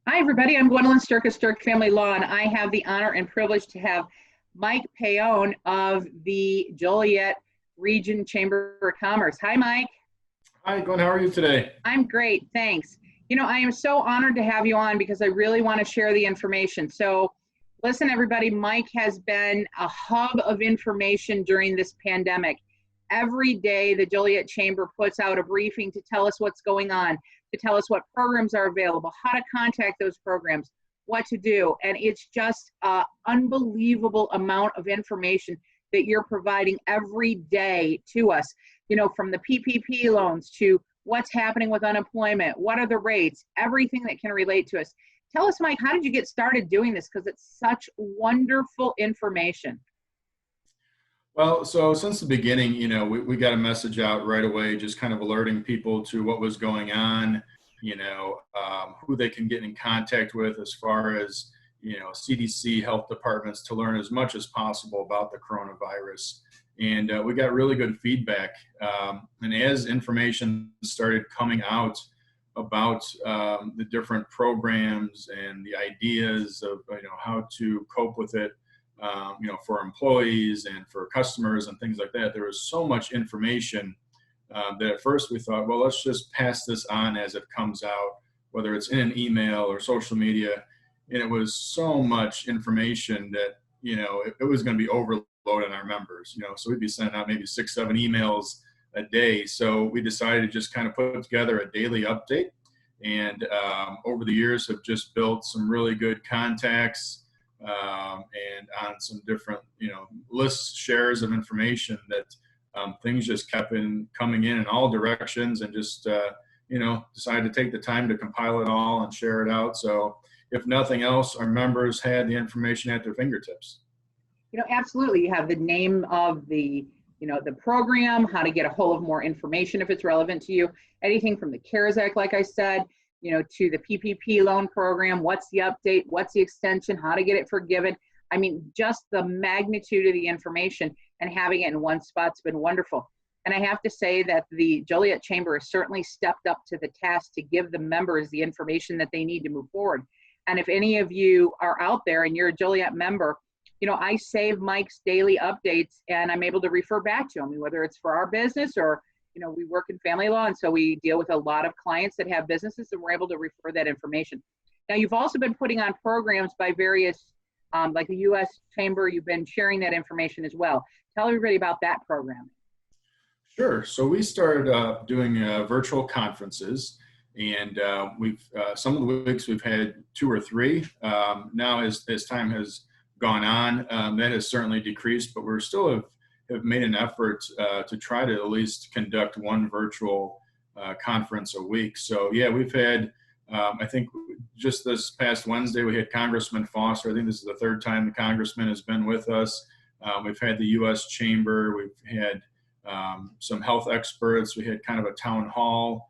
Hi, everybody. I'm Gwendolyn Sterk of Sterk Family Law, and I have the honor and privilege to have Mike Paone of the Joliet Region Chamber of Commerce. Hi, Mike. Hi, Glenn. How are you today? I'm great. Thanks. I am so honored to have you on because I really want to share the information. So, listen, everybody, Mike has been a hub of information during this pandemic. Every day, the Joliet Chamber puts out a briefing to tell us what's going on, to tell us what programs are available, how to contact those programs, what to do. And it's just an unbelievable amount of information that you're providing every day to us, from the PPP loans to what's happening with unemployment, what are the rates, everything that can relate to us. Tell us, Mike, how did you get started doing this? Because it's such wonderful information. Well, so since the beginning, we got a message out right away, just kind of alerting people to what was going on, who they can get in contact with as far as, CDC health departments to learn as much as possible about the coronavirus. And we got really good feedback. And as information started coming out about the different programs and the ideas of, how to cope with it, for employees and for customers and things like that. There was so much information that at first we thought, well, let's just pass this on as it comes out, whether it's in an email or social media. And it was so much information that, it was going to be overload on our members, so we'd be sending out maybe 6, 7 emails a day. So we decided to just kind of put together a daily update. And over the years have just built some really good contacts, and on some different, lists, shares of information that things just kept coming in all directions, and just, decided to take the time to compile it all and share it out. So if nothing else, our members had the information at their fingertips. Absolutely. You have the name of the program, how to get a hold of more information if it's relevant to you, anything from the CARES Act, like I said, to the PPP loan program, what's the update, what's the extension, how to get it forgiven. I mean, just the magnitude of the information and having it in one spot's been wonderful. And I have to say that the Joliet Chamber has certainly stepped up to the task to give the members the information that they need to move forward. And if any of you are out there and you're a Joliet member, I save Mike's daily updates and I'm able to refer back to him, whether it's for our business or we work in family law, and so we deal with a lot of clients that have businesses, and we're able to refer that information. Now, you've also been putting on programs by various, like the U.S. Chamber, you've been sharing that information as well. Tell everybody about that program. Sure. So we started doing virtual conferences, and we've some of the weeks we've had 2 or 3. Now, as time has gone on, that has certainly decreased, but we're still have made an effort to try to at least conduct 1 virtual conference a week. So yeah, we've had, I think just this past Wednesday, we had Congressman Foster. I think this is the 3rd time the Congressman has been with us. We've had the U.S. Chamber. We've had some health experts. We had kind of a town hall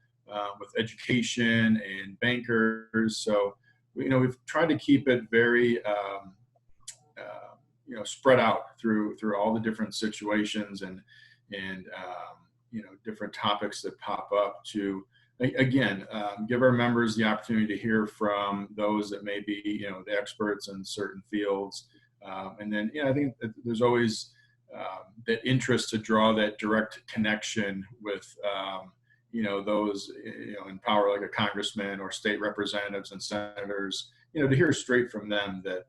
with education and bankers. So, we've tried to keep it very, spread out through all the different situations and different topics that pop up to, again, give our members the opportunity to hear from those that may be, the experts in certain fields. And then, I think that there's always that interest to draw that direct connection with, those, in power, like a congressman or state representatives and senators, to hear straight from them that,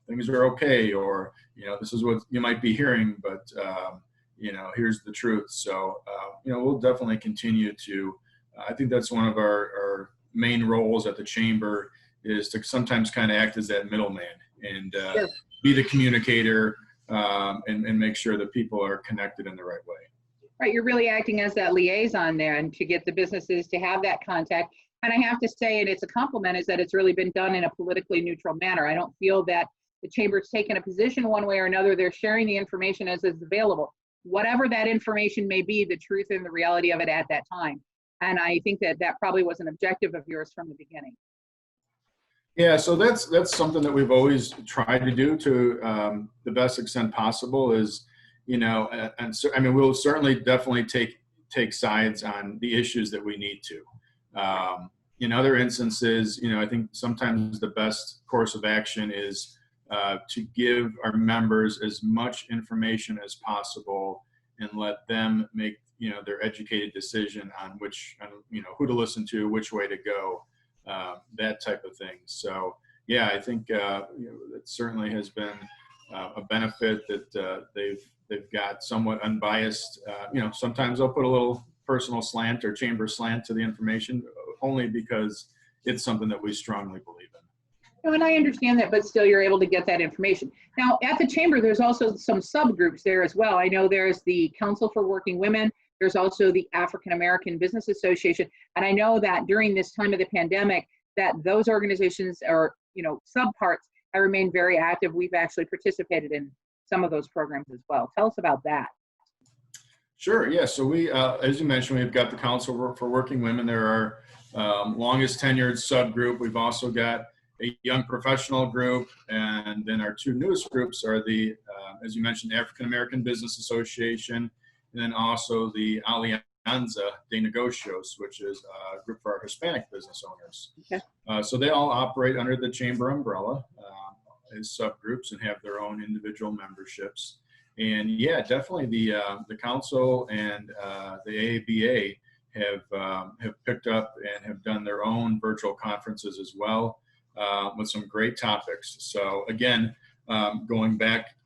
things are okay, or, this is what you might be hearing, but, here's the truth. So, we'll definitely continue to, I think that's one of our main roles at the chamber, is to sometimes kind of act as that middleman and Sure. be the communicator, and make sure that people are connected in the right way. Right, you're really acting as that liaison there, and to get the businesses to have that contact. And I have to say, and it's a compliment, is that it's really been done in a politically neutral manner. I don't feel that the chamber's taken a position one way or another. They're sharing the information as is available, whatever that information may be, the truth and the reality of it at that time. And I think that that probably was an objective of yours from the beginning. Yeah, so that's something that we've always tried to do to the best extent possible. Is, and so, I mean, we'll certainly definitely take sides on the issues that we need to. in other instances, I think sometimes the best course of action is to give our members as much information as possible and let them make their educated decision on who to listen to, which way to go, that type of thing. So yeah, I think it certainly has been a benefit that they've got somewhat unbiased. Sometimes they'll put a little personal slant or chamber slant to the information, only because it's something that we strongly believe in. And I understand that, but still you're able to get that information. Now, at the Chamber, there's also some subgroups there as well. I know there's the Council for Working Women. There's also the African American Business Association. And I know that during this time of the pandemic, that those organizations or, subparts have remained very active. We've actually participated in some of those programs as well. Tell us about that. Sure, yeah. So we, as you mentioned, we've got the Council for Working Women. They're our longest tenured subgroup. We've also got a young professional group, and then our two newest groups are the, as you mentioned, the African American Business Association, and then also the Alianza de Negocios, which is a group for our Hispanic business owners. Okay. So they all operate under the Chamber umbrella as subgroups and have their own individual memberships. And yeah, definitely the council and the AABA have picked up and have done their own virtual conferences as well. With some great topics. So again, going back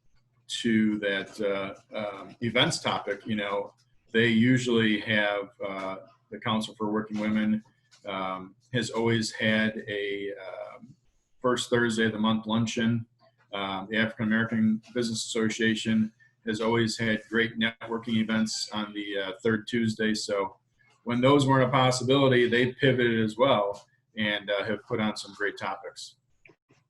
to that events topic, they usually have the Council for Working Women has always had a first Thursday of the month luncheon. The African American Business Association has always had great networking events on the third Tuesday. So when those weren't a possibility, they pivoted as well and have put on some great topics.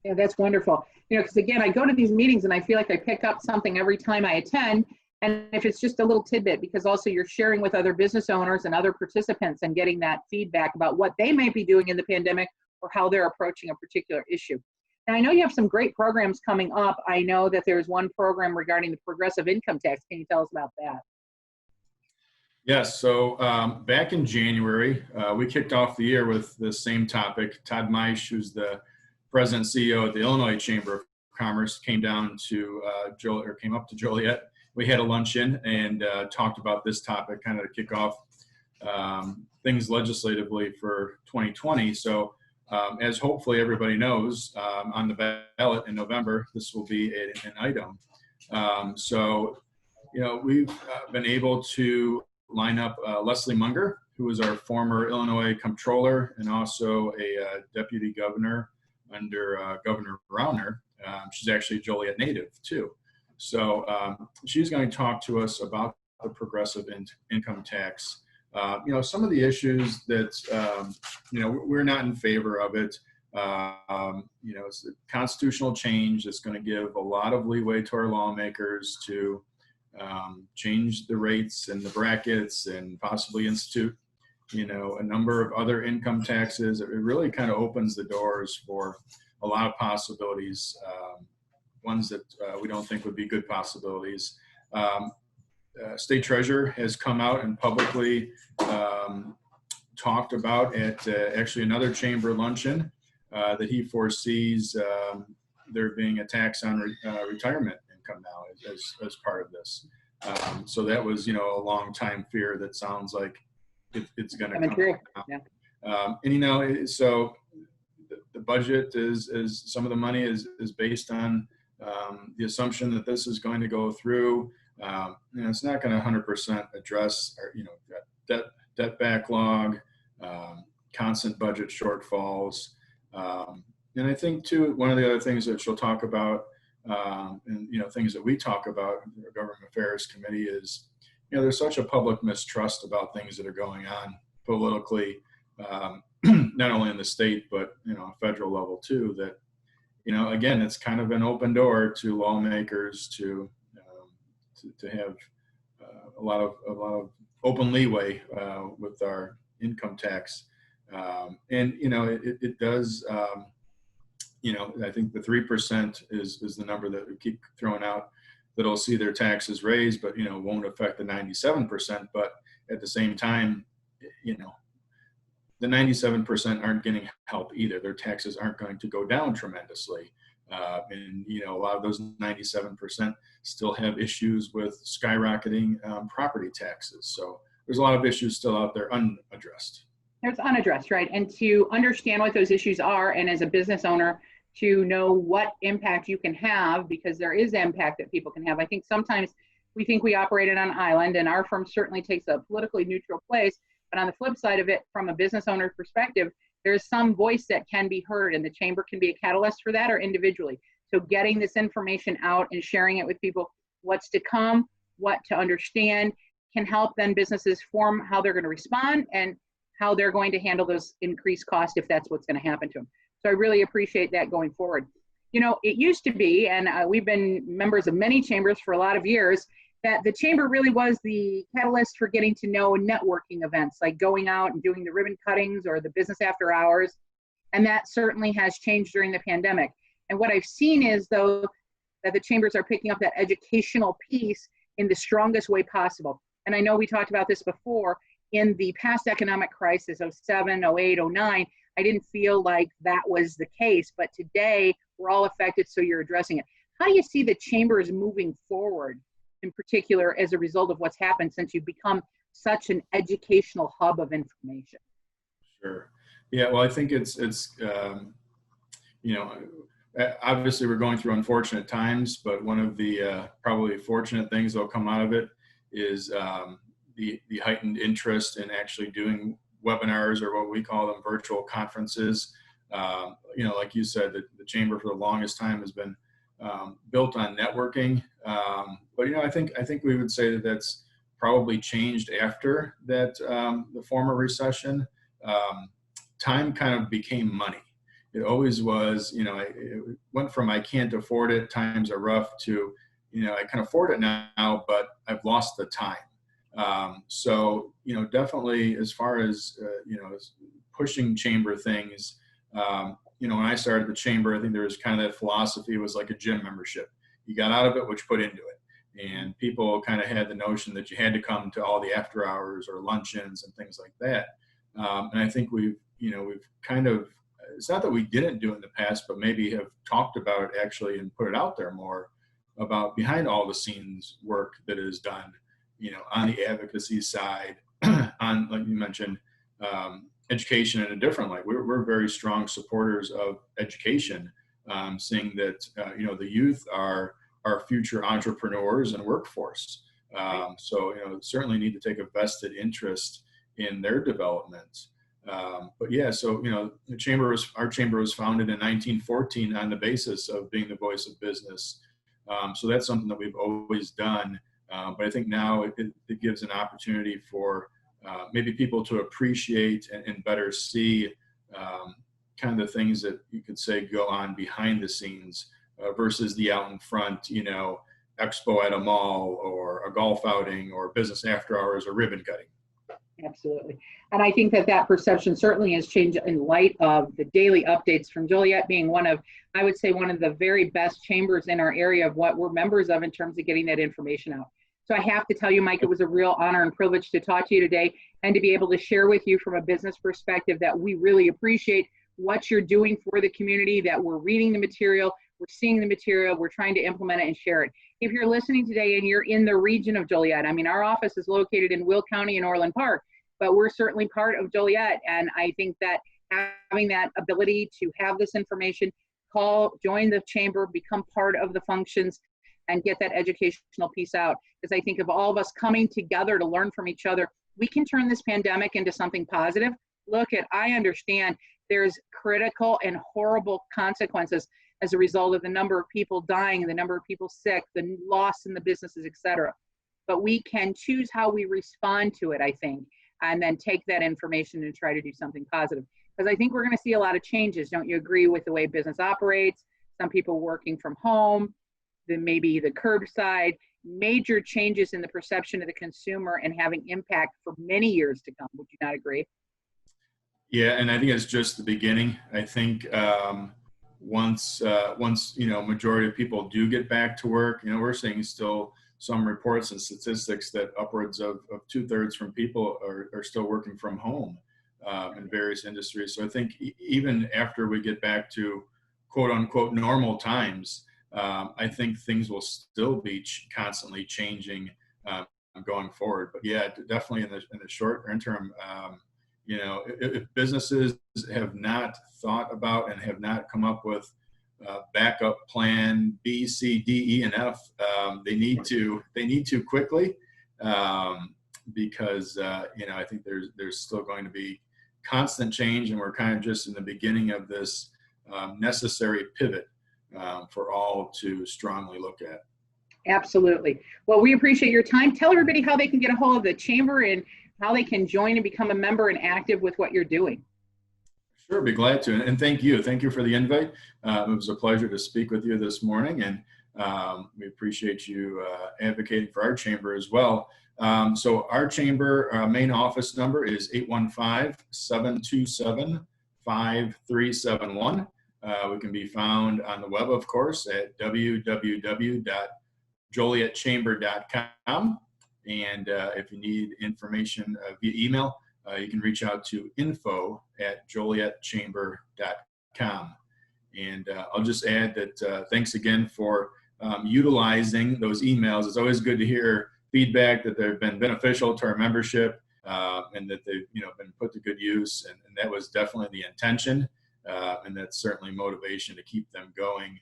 Yeah, that's wonderful. Because again, I go to these meetings and I feel like I pick up something every time I attend. And if it's just a little tidbit, because also you're sharing with other business owners and other participants and getting that feedback about what they might be doing in the pandemic or how they're approaching a particular issue. Now, I know you have some great programs coming up. I know that there's one program regarding the progressive income tax. Can you tell us about that? Yes, so back in January, we kicked off the year with the same topic. Todd Meisch, who's the president and CEO of the Illinois Chamber of Commerce, came up to Joliet. We had a luncheon and talked about this topic, kind of to kick off things legislatively for 2020. So as hopefully everybody knows, on the ballot in November, this will be an item. So we've been able to line up Leslie Munger, who is our former Illinois comptroller and also a deputy governor under Governor Rauner. She's actually a Joliet native too. So she's going to talk to us about the progressive income tax. Some of the issues that, we're not in favor of it. It's a constitutional change that's going to give a lot of leeway to our lawmakers to change the rates and the brackets and possibly institute, a number of other income taxes. It really kind of opens the doors for a lot of possibilities, ones that we don't think would be good possibilities. State Treasurer has come out and publicly talked about at actually another chamber luncheon that he foresees there being a tax on retirement income now as part of this. So that was, a long time fear that sounds like it's going to come true. Yeah. So the budget is some of the money is based on the assumption that this is going to go through. It's not going to 100% address our, debt backlog, constant budget shortfalls. And I think too, one of the other things that she'll talk about, and things that we talk about in the Government Affairs Committee is, there's such a public mistrust about things that are going on politically, not only in the state, but, federal level too, that, again, it's kind of an open door to lawmakers to have a lot of open leeway with our income tax. And, it does, I think the 3% is the number that we keep throwing out that'll see their taxes raised, but, won't affect the 97%. But at the same time, the 97% aren't getting help either. Their taxes aren't going to go down tremendously. And, you know, a lot of those 97% still have issues with skyrocketing property taxes. So there's a lot of issues still out there unaddressed. There's unaddressed, right? And to understand what those issues are, and as a business owner, to know what impact you can have, because there is impact that people can have. I think sometimes we think we operate on an island, and our firm certainly takes a politically neutral place. But on the flip side of it, from a business owner perspective, there's some voice that can be heard, and the chamber can be a catalyst for that, or individually. So getting this information out and sharing it with people, what's to come, what to understand, can help then businesses form how they're going to respond and how they're going to handle those increased costs if that's what's going to happen to them. So I really appreciate that going forward. You know, it used to be, and we've been members of many chambers for a lot of years, that the chamber really was the catalyst for getting to know networking events, like going out and doing the ribbon cuttings or the business after hours. And that certainly has changed during the pandemic. And what I've seen is, though, that the chambers are picking up that educational piece in the strongest way possible. And I know we talked about this before, in the past economic crisis, 07, 08, 09, I didn't feel like that was the case, but today we're all affected, so you're addressing it. How do you see the chambers moving forward, in particular, as a result of what's happened since you've become such an educational hub of information? Sure. Yeah, well, I think it's you know, obviously we're going through unfortunate times, but one of the probably fortunate things that'll come out of it is the heightened interest in actually doing webinars, or what we call them, virtual conferences. You know, like you said, the chamber for the longest time has been built on networking. But, you know, I think we would say that that's probably changed after that, the former recession. Time kind of became money. It always was, you know, it went from I can't afford it, times are rough, to, you know, I can afford it now, but I've lost the time. So, you know, definitely as far as, you know, pushing chamber things, you know, when I started the chamber, I think there was kind of that philosophy, it was like a gym membership. You got out of it what you put into it. And people kind of had the notion that you had to come to all the after hours or luncheons and things like that. And I think we've kind of, it's not that we didn't do it in the past, but maybe have talked about it actually and put it out there more about behind all the scenes work that is done, you know, on the advocacy side, on, like you mentioned, education in a different light. We're very strong supporters of education, seeing that, you know, the youth are our future entrepreneurs and workforce. So, you know, certainly need to take a vested interest in their development. But yeah, so, you know, our chamber was founded in 1914 on the basis of being the voice of business. So that's something that we've always done. But I think now it gives an opportunity for maybe people to appreciate and better see kind of the things that you could say go on behind the scenes versus the out in front, you know, expo at a mall or a golf outing or business after hours or ribbon cutting. Absolutely. And I think that perception certainly has changed in light of the daily updates from Joliet being one of, I would say, one of the very best chambers in our area of what we're members of in terms of getting that information out. So I have to tell you, Mike, it was a real honor and privilege to talk to you today and to be able to share with you from a business perspective that we really appreciate what you're doing for the community, that we're reading the material, we're seeing the material, we're trying to implement it and share it. If you're listening today and you're in the region of Joliet, I mean, our office is located in Will County in Orland Park, but we're certainly part of Joliet. And I think that having that ability to have this information, join the chamber, become part of the functions, and get that educational piece out. Because I think of all of us coming together to learn from each other, we can turn this pandemic into something positive. I understand there's critical and horrible consequences as a result of the number of people dying, the number of people sick, the loss in the businesses, et cetera. But we can choose how we respond to it, I think, and then take that information and try to do something positive. Because I think we're going to see a lot of changes. Don't you agree with the way business operates? Some people working from home, then maybe the curbside, major changes in the perception of the consumer and having impact for many years to come. Would you not agree? Yeah, and I think it's just the beginning. I think once you know, majority of people do get back to work, you know, we're seeing still some reports and statistics that upwards of 2/3 from people are still working from home. in various industries. So I think even after we get back to quote unquote normal times, I think things will still be constantly changing going forward. But yeah, definitely in the short or interim, you know, if businesses have not thought about and have not come up with backup plan B, C, D, E, and F, they need to quickly, because you know, I think there's still going to be constant change, and we're kind of just in the beginning of this necessary pivot for all to strongly look at. Absolutely. Well, we appreciate your time. Tell everybody how they can get a hold of the chamber and how they can join and become a member and active with what you're doing. Sure, be glad to. And thank you. Thank you for the invite. It was a pleasure to speak with you this morning, and we appreciate you advocating for our chamber as well. So our chamber main office number is 815-727-5371. We can be found on the web, of course, at www.jolietchamber.com. And if you need information via email, you can reach out to info@jolietchamber.com. And I'll just add that thanks again for utilizing those emails. It's always good to hear feedback that they've been beneficial to our membership, and that they've been put to good use. And that was definitely the intention, and that's certainly motivation to keep them going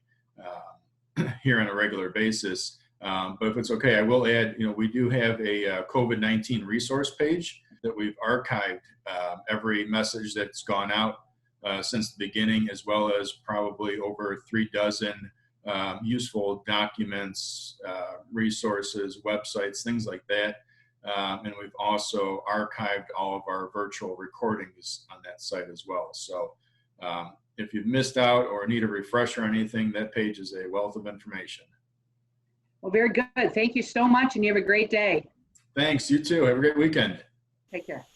here on a regular basis. But if it's okay, I will add, we do have a COVID-19 resource page that we've archived every message that's gone out since the beginning, as well as probably over 36 useful documents, resources, websites, things like that. And we've also archived all of our virtual recordings on that site as well. So if you've missed out or need a refresher on anything, that page is a wealth of information. Well, very good. Thank you so much, and you have a great day. Thanks. You too. Have a great weekend. Take care.